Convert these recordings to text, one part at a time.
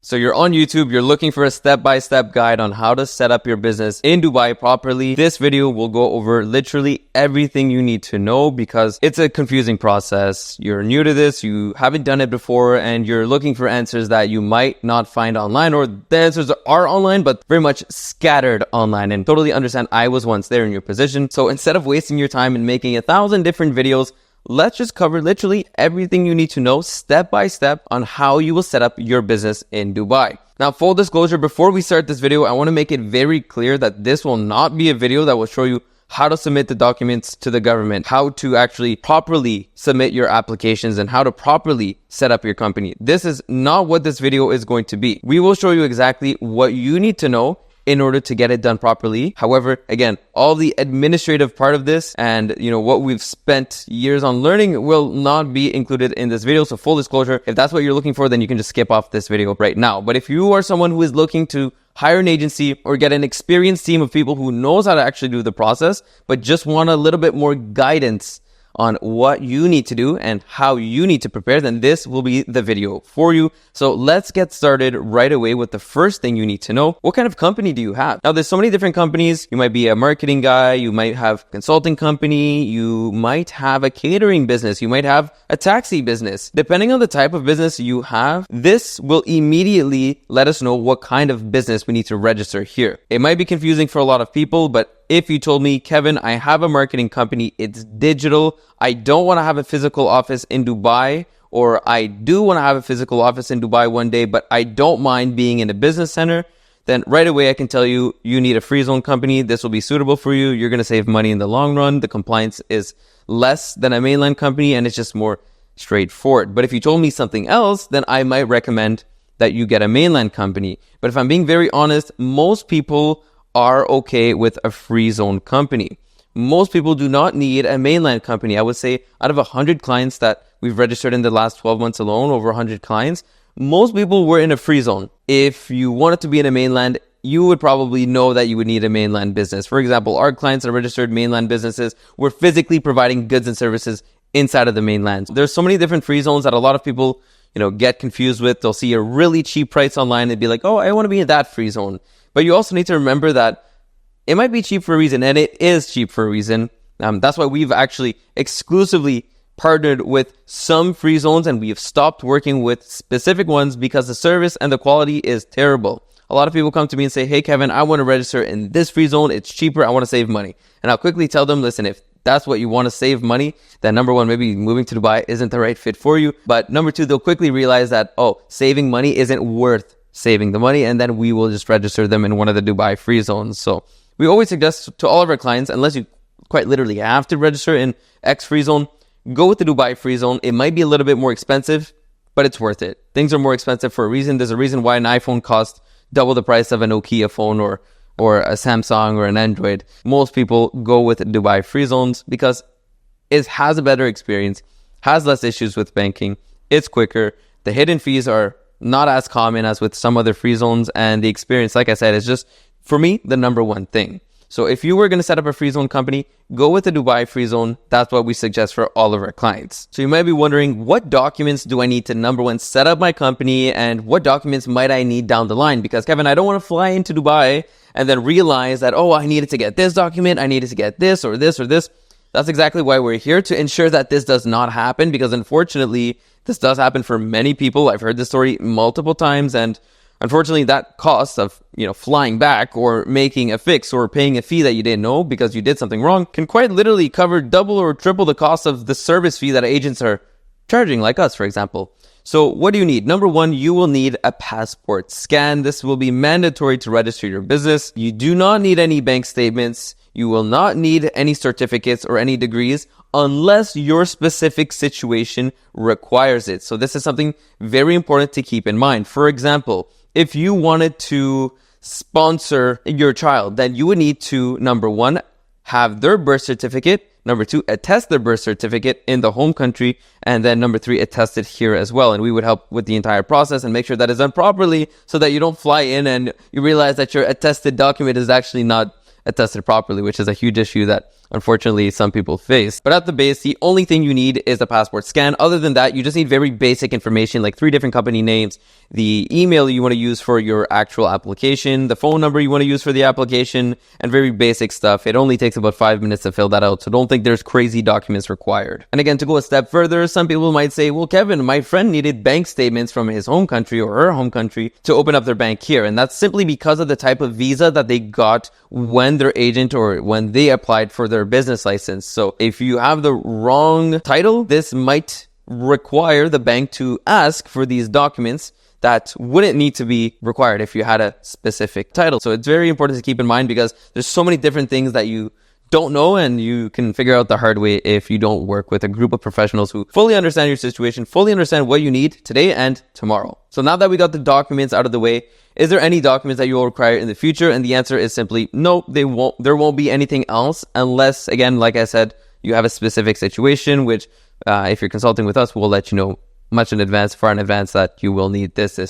So you're on YouTube, you're looking for a step-by-step guide on how to set up your business in Dubai properly. This video will go over literally everything you need to know because it's a confusing process. You're new to this, you haven't done it before, and you're looking for answers that you might not find online, or the answers are online, but very much scattered online. And totally understand, I was once there in your position. So instead of wasting your time and making 1,000 different videos, let's just cover literally everything you need to know step by step on how you will set up your business in Dubai. Now, full disclosure, before we start this video, I want to make it very clear that this will not be a video that will show you how to submit the documents to the government, how to actually properly submit your applications, and how to properly set up your company. This is not what this video is going to be. We will show you exactly what you need to know in order to get it done properly. However, again, all the administrative part of this and what we've spent years on learning will not be included in this video. So full disclosure, if that's what you're looking for, then you can just skip off this video right now. But if you are someone who is looking to hire an agency or get an experienced team of people who knows how to actually do the process, but just want a little bit more guidance on what you need to do and how you need to prepare, then this will be the video for you. So let's get started right away with the first thing you need to know. What kind of company do you have? Now, there's so many different companies. You might be a marketing guy, you might have a consulting company, you might have a catering business, you might have a taxi business. Depending on the type of business you have, this will immediately let us know what kind of business we need to register here. It might be confusing for a lot of people, but if you told me, Kevin, I have a marketing company, it's digital, I don't want to have a physical office in Dubai, or I do want to have a physical office in Dubai one day, but I don't mind being in a business center, then right away I can tell you, you need a free zone company. This will be suitable for you. You're going to save money in the long run. The compliance is less than a mainland company, and it's just more straightforward. But if you told me something else, then I might recommend that you get a mainland company. But if I'm being very honest, most people are okay with a free zone company. Most people do not need a mainland company. I would say out of 100 clients that we've registered in the last 12 months alone, over 100 clients, most people were in a free zone. If you wanted to be in a mainland, you would probably know that you would need a mainland business. For example, our clients that are registered mainland businesses were physically providing goods and services inside of the mainland. There's so many different free zones that a lot of people, get confused with. They'll see a really cheap price online and be like, oh, I want to be in that free zone. But you also need to remember that it might be cheap for a reason, and it is cheap for a reason. That's why we've actually exclusively partnered with some free zones, and we've stopped working with specific ones because the service and the quality is terrible. A lot of people come to me and say, hey, Kevin, I want to register in this free zone. It's cheaper. I want to save money. And I'll quickly tell them, listen, if that's what you want to save money, then number one, maybe moving to Dubai isn't the right fit for you. But number two, they'll quickly realize that, saving money isn't worth saving the money, and then we will just register them in one of the Dubai free zones. So we always suggest to all of our clients, unless you quite literally have to register in X free zone, go with the Dubai free zone. It might be a little bit more expensive, but it's worth it. Things are more expensive for a reason. There's a reason why an iPhone costs double the price of a Nokia phone or a Samsung or an Android. Most people go with Dubai free zones because it has a better experience, has less issues with banking, it's quicker, the hidden fees are not as common as with some other free zones, and the experience, like I said, is just, for me, the number one thing. So if you were going to set up a free zone company, go with the Dubai free zone. That's what we suggest for all of our clients. So you might be wondering, what documents do I need to, number one, set up my company, and what documents might I need down the line? Because Kevin, I don't want to fly into Dubai and then realize that, I needed to get this document, I needed to get this or this or this. That's exactly why we're here, to ensure that this does not happen, because unfortunately, this does happen for many people. I've heard this story multiple times, and unfortunately, that cost of, flying back or making a fix or paying a fee that you didn't know because you did something wrong can quite literally cover double or triple the cost of the service fee that agents are charging, like us, for example. So what do you need? Number one, you will need a passport scan. This will be mandatory to register your business. You do not need any bank statements. You will not need any certificates or any degrees unless your specific situation requires it. So this is something very important to keep in mind. For example, if you wanted to sponsor your child, then you would need to, number one, have their birth certificate. Number two, attest their birth certificate in the home country. And then number three, attest it here as well. And we would help with the entire process and make sure that is done properly so that you don't fly in and you realize that your attested document is actually not attested properly, which is a huge issue that unfortunately some people face. But at the base, the only thing you need is a passport scan. Other than that, you just need very basic information like 3 different company names, the email you want to use for your actual application, the phone number you want to use for the application, and very basic stuff. It only takes about 5 minutes to fill that out, so don't think there's crazy documents required. And again, to go a step further, some people might say, well, Kevin, my friend needed bank statements from his home country or her home country to open up their bank here. And that's simply because of the type of visa that they got when their agent or when they applied for their business license. So if you have the wrong title, this might require the bank to ask for these documents that wouldn't need to be required if you had a specific title. So it's very important to keep in mind because there's so many different things that you don't know, and you can figure out the hard way if you don't work with a group of professionals who fully understand your situation, fully understand what you need today and tomorrow. So now that we got the documents out of the way, is there any documents that you will require in the future? And the answer is simply no, there won't be anything else unless, again, like I said, you have a specific situation, which if you're consulting with us, we'll let you know much in advance, far in advance, that you will need this.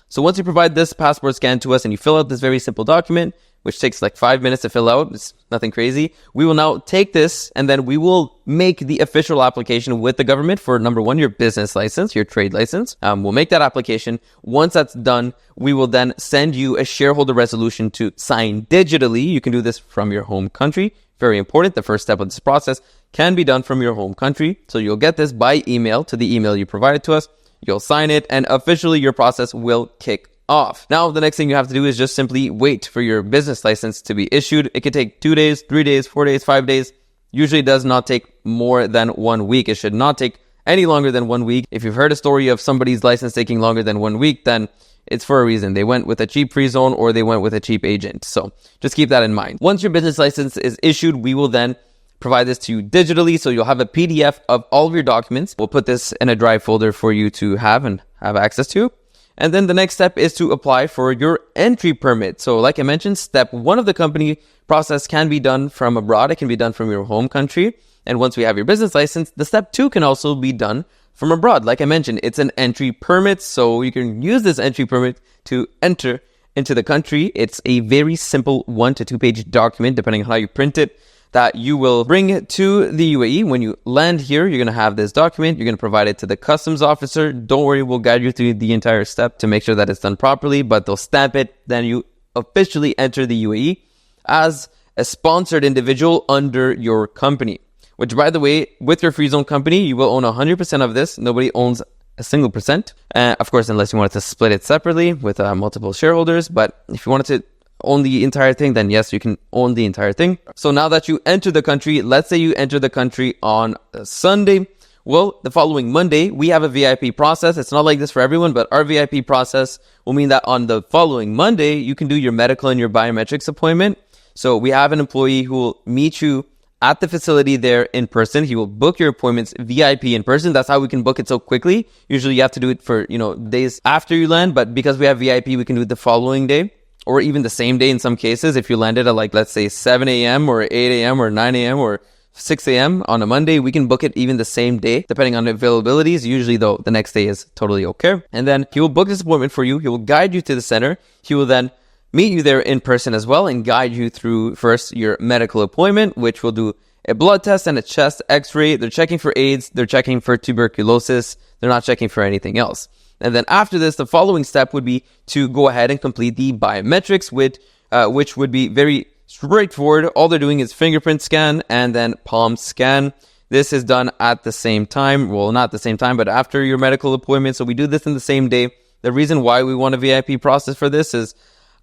So once you provide this passport scan to us and you fill out this very simple document, which takes like 5 minutes to fill out, it's nothing crazy, we will now take this and then we will make the official application with the government for, number one, your business license, your trade license. We'll make that application. Once that's done, we will then send you a shareholder resolution to sign digitally. You can do this from your home country. Very important. The first step of this process can be done from your home country. So you'll get this by email to the email you provided to us. You'll sign it and officially your process will kick off. Now, the next thing you have to do is just simply wait for your business license to be issued. It could take 2 days, 3 days, 4 days, 5 days. Usually it does not take more than 1 week. It should not take any longer than 1 week. If you've heard a story of somebody's license taking longer than 1 week, then it's for a reason. They went with a cheap free zone or they went with a cheap agent. So just keep that in mind. Once your business license is issued, we will then provide this to you digitally. So you'll have a PDF of all of your documents. We'll put this in a drive folder for you to have and have access to. And then the next step is to apply for your entry permit. So like I mentioned, step 1 of the company process can be done from abroad. It can be done from your home country. And once we have your business license, the step 2 can also be done from abroad. Like I mentioned, it's an entry permit. So you can use this entry permit to enter into the country. It's a very simple 1 to 2 page document, depending on how you print it, that you will bring to the UAE. When you land here, you're going to have this document. You're going to provide it to the customs officer. Don't worry, we'll guide you through the entire step to make sure that it's done properly, but they'll stamp it. Then you officially enter the UAE as a sponsored individual under your company, which, by the way, with your free zone company, you will own 100% of this. Nobody owns a single percent. Of course, unless you wanted to split it separately with multiple shareholders. But if you wanted to own the entire thing, then yes, you can own the entire thing. So now that you enter the country, let's say you enter the country on a Sunday. Well, the following Monday, we have a VIP process. It's not like this for everyone, but our VIP process will mean that on the following Monday, you can do your medical and your biometrics appointment. So we have an employee who will meet you at the facility there in person. He will book your appointments VIP in person. That's how we can book it so quickly. Usually you have to do it for, days after you land, but because we have VIP, we can do it the following day, or even the same day in some cases. If you landed at let's say 7 a.m. or 8 a.m. or 9 a.m. or 6 a.m. on a Monday, we can book it even the same day, depending on availabilities. Usually though, the next day is totally okay. And then he will book this appointment for you. He will guide you to the center. He will then meet you there in person as well and guide you through first your medical appointment, which will do a blood test and a chest x-ray. They're checking for AIDS. They're checking for tuberculosis. They're not checking for anything else. And then after this, the following step would be to go ahead and complete the biometrics, which would be very straightforward. All they're doing is fingerprint scan and then palm scan. This is done at the same time. Well, not the same time, but after your medical appointment. So we do this in the same day. The reason why we want a VIP process for this is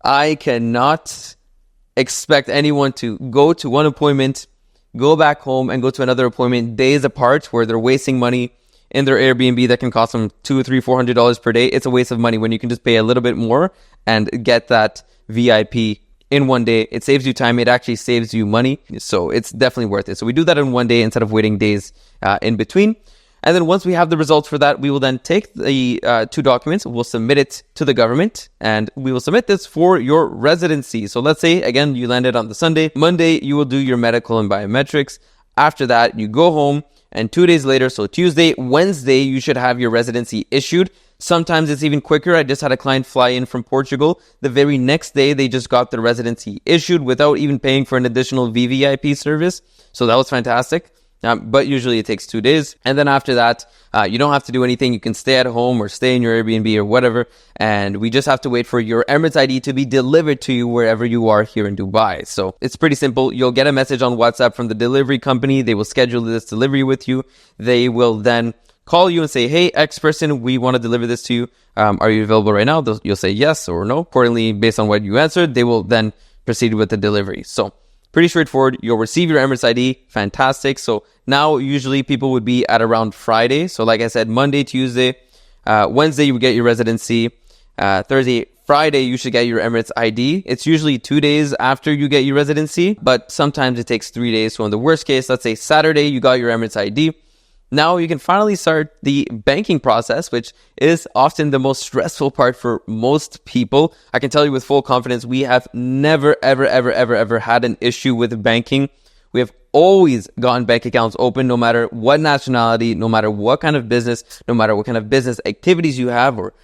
I cannot expect anyone to go to one appointment, go back home, and go to another appointment days apart where they're wasting money in their Airbnb that can cost them $200, $300, $400 per day. It's a waste of money when you can just pay a little bit more and get that VIP in one day. It saves you time. It actually saves you money. So it's definitely worth it. So we do that in one day instead of waiting days in between. And then once we have the results for that, we will then take the 2 documents, we'll submit it to the government, and we will submit this for your residency. So let's say, again, you landed on the Sunday. Monday, you will do your medical and biometrics. After that, you go home, and 2 days later, so Tuesday, Wednesday, you should have your residency issued. Sometimes it's even quicker. I just had a client fly in from Portugal. The very next day, they just got their residency issued without even paying for an additional VVIP service. So that was fantastic. But usually it takes 2 days. And then after that, you don't have to do anything. You can stay at home or stay in your Airbnb or whatever. And we just have to wait for your Emirates ID to be delivered to you wherever you are here in Dubai. So it's pretty simple. You'll get a message on WhatsApp from the delivery company. They will schedule this delivery with you. They will then call you and say, hey, X person, we want to deliver this to you. Are you available right now? You'll say yes or no. Accordingly, based on what you answered, they will then proceed with the delivery. So pretty straightforward. You'll receive your Emirates ID. Fantastic. So now usually people would be at around Friday. So like I said, Monday, Tuesday, Wednesday, you would get your residency. Thursday, Friday, you should get your Emirates ID. It's usually 2 days after you get your residency, but sometimes it takes 3 days. So in the worst case, let's say Saturday, you got your Emirates ID. Now you can finally start the banking process, which is often the most stressful part for most people. I can tell you with full confidence, we have never, ever had an issue with banking. We have always gotten bank accounts open, no matter what nationality, no matter what kind of business, no matter what kind of business activities you have or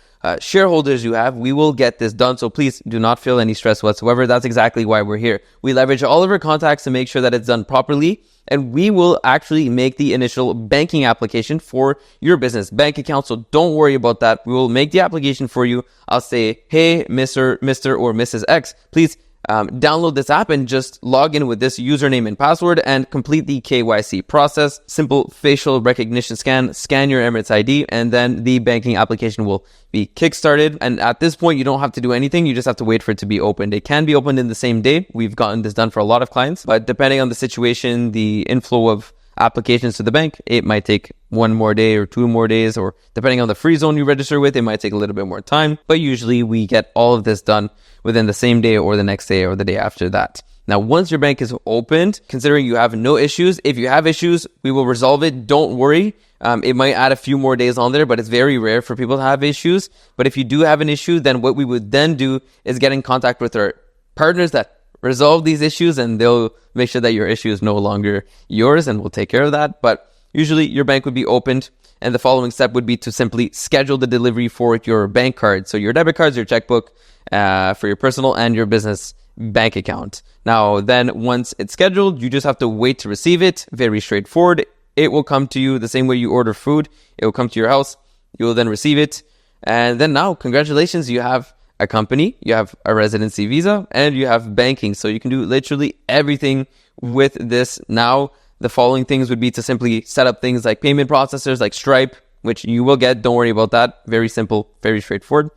shareholders you have, we will get this done. So please do not feel any stress whatsoever. That's exactly why we're here. We leverage all of our contacts to make sure that it's done properly. And we will actually make the initial banking application for your business bank account. So don't worry about that. We will make the application for you. I'll say, hey, Mr. or Mrs. X, please download this app and just log in with this username and password and complete the KYC process. Simple facial recognition scan your Emirates ID, and then the banking application will be kickstarted. And at this point, you don't have to do anything. You just have to wait for it to be opened. It can be opened in the same day. We've gotten this done for a lot of clients, but depending on the situation, the inflow of applications to the bank, it might take 1 more day or 2 more days, or depending on the free zone you register with, it might take a little bit more time. But usually we get all of this done within the same day or the next day or the day after that. Now, once your bank is opened, considering you have no issues, if you have issues, we will resolve it. Don't worry. It might add a few more days on there, but it's very rare for people to have issues. But if you do have an issue, then what we would then do is get in contact with our partners that resolve these issues, and they'll make sure that your issue is no longer yours, and we'll take care of that. But usually your bank would be opened, and the following step would be to simply schedule the delivery for your bank card. So your debit cards, your checkbook, for your personal and your business bank account. Now, then once it's scheduled, you just have to wait to receive it. Very straightforward. It will come to you the same way you order food. It will come to your house. You will then receive it. And then now, congratulations, you have a company, you have a residency visa, and you have banking. So you can do literally everything with this. Now, the following things would be to simply set up things like payment processors like Stripe, which you will get. Don't worry about that. Very simple, very straightforward.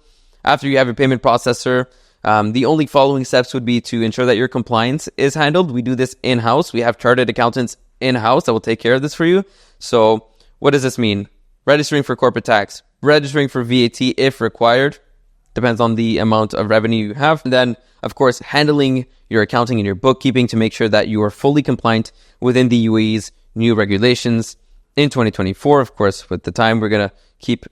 After you have your payment processor, the only following steps would be to ensure that your compliance is handled. We do this in-house. We have chartered accountants in-house that will take care of this for you. So what does this mean? Registering for corporate tax, registering for VAT if required. Depends on the amount of revenue you have. And then, of course, handling your accounting and your bookkeeping to make sure that you are fully compliant within the UAE's new regulations in 2024. Of course, with the time, we're going to keep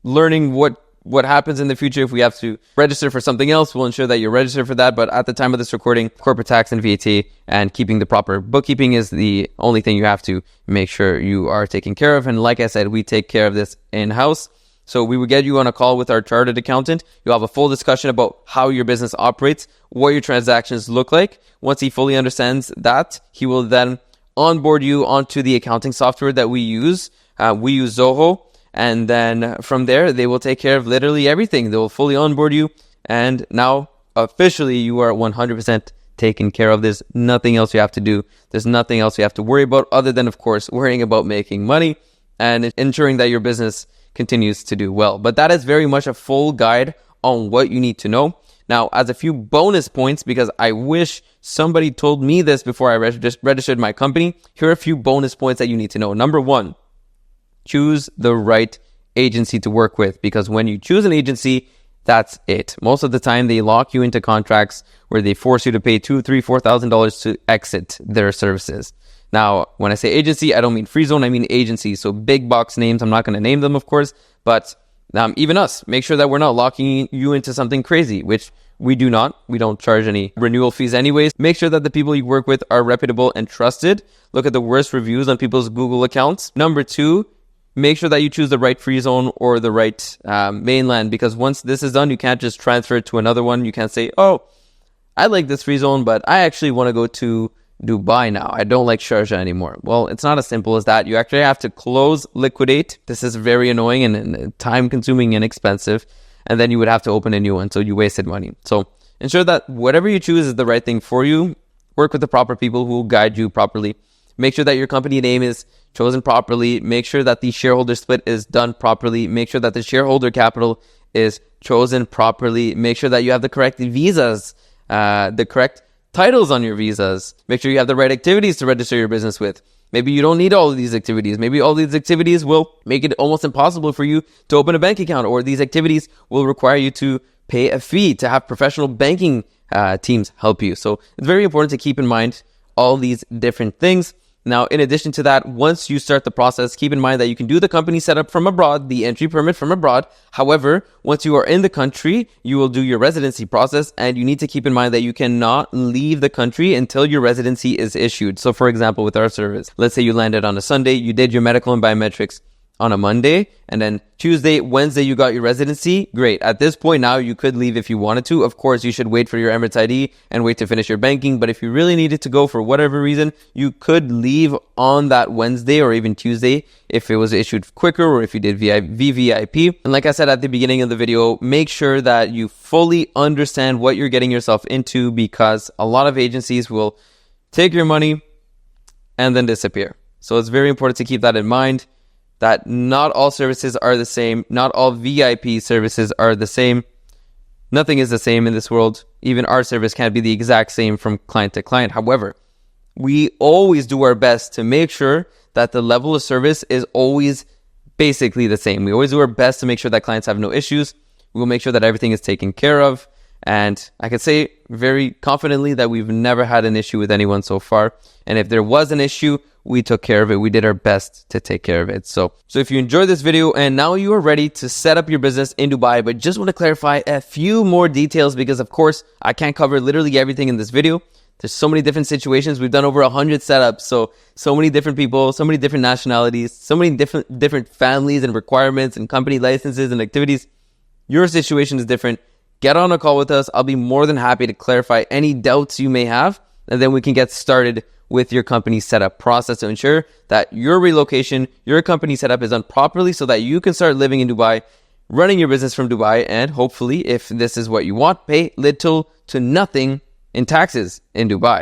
learning what happens in the future. If we have to register for something else, we'll ensure that you're registered for that. But at the time of this recording, corporate tax and VAT and keeping the proper bookkeeping is the only thing you have to make sure you are taken care of. And like I said, we take care of this in-house. So we will get you on a call with our chartered accountant. You'll have a full discussion about how your business operates, what your transactions look like. Once he fully understands that, he will then onboard you onto the accounting software that we use. We use Zoho. And then from there, they will take care of literally everything. They will fully onboard you. And now, officially, you are 100% taken care of. There's nothing else you have to do. There's nothing else you have to worry about other than, of course, worrying about making money and ensuring that your business continues to do well. But that is very much a full guide on what you need to know. Now, as a few bonus points, because I wish somebody told me this before I registered my company, here are a few bonus points that you need to know. Number 1, choose the right agency to work with, because when you choose an agency, that's it. Most of the time, they lock you into contracts where they force you to pay $2,000, $3,000, $4,000 to exit their services. Now, when I say agency, I don't mean free zone, I mean agency. So big box names, I'm not going to name them, of course, but even us, make sure that we're not locking you into something crazy, which we do not. We don't charge any renewal fees anyways. Make sure that the people you work with are reputable and trusted. Look at the worst reviews on people's Google accounts. Number 2, make sure that you choose the right free zone or the right mainland, because once this is done, you can't just transfer it to another one. You can't say, oh, I like this free zone, but I actually want to go to Dubai now. I don't like Sharjah anymore. Well, it's not as simple as that. You actually have to close, liquidate. This is very annoying and time consuming and expensive. And then you would have to open a new one. So you wasted money. So ensure that whatever you choose is the right thing for you. Work with the proper people who will guide you properly. Make sure that your company name is chosen properly. Make sure that the shareholder split is done properly. Make sure that the shareholder capital is chosen properly. Make sure that you have the correct visas, the correct titles on your visas. Make sure you have the right activities to register your business with. Maybe you don't need all of these activities. Maybe all these activities will make it almost impossible for you to open a bank account, or these activities will require you to pay a fee to have professional banking teams help you. So it's very important to keep in mind all these different things. Now, in addition to that, once you start the process, keep in mind that you can do the company setup from abroad, the entry permit from abroad. However, once you are in the country, you will do your residency process, and you need to keep in mind that you cannot leave the country until your residency is issued. So for example, with our service, let's say you landed on a Sunday, you did your medical and biometrics on a Monday, and then Tuesday, Wednesday, you got your residency. Great. At this point now, you could leave if you wanted to. Of course, you should wait for your Emirates ID and wait to finish your banking. But if you really needed to go for whatever reason, you could leave on that Wednesday or even Tuesday if it was issued quicker, or if you did VVIP. And like I said at the beginning of the video, make sure that you fully understand what you're getting yourself into, because a lot of agencies will take your money and then disappear. So it's very important to keep that in mind, that not all services are the same. Not all VIP services are the same. Nothing is the same in this world. Even our service can't be the exact same from client to client. However, we always do our best to make sure that the level of service is always basically the same. We always do our best to make sure that clients have no issues. We will make sure that everything is taken care of. And I can say very confidently that we've never had an issue with anyone so far. And if there was an issue, we took care of it. We did our best to take care of it. So if you enjoyed this video and now you are ready to set up your business in Dubai, but just want to clarify a few more details, because of course I can't cover literally everything in this video. There's so many different situations. We've done over 100 setups. So many different people, so many different nationalities, so many different families and requirements and company licenses and activities. Your situation is different. Get on a call with us. I'll be more than happy to clarify any doubts you may have, and then we can get started with your company setup process to ensure that your relocation, your company setup is done properly, so that you can start living in Dubai, running your business from Dubai, and hopefully, if this is what you want, pay little to nothing in taxes in Dubai.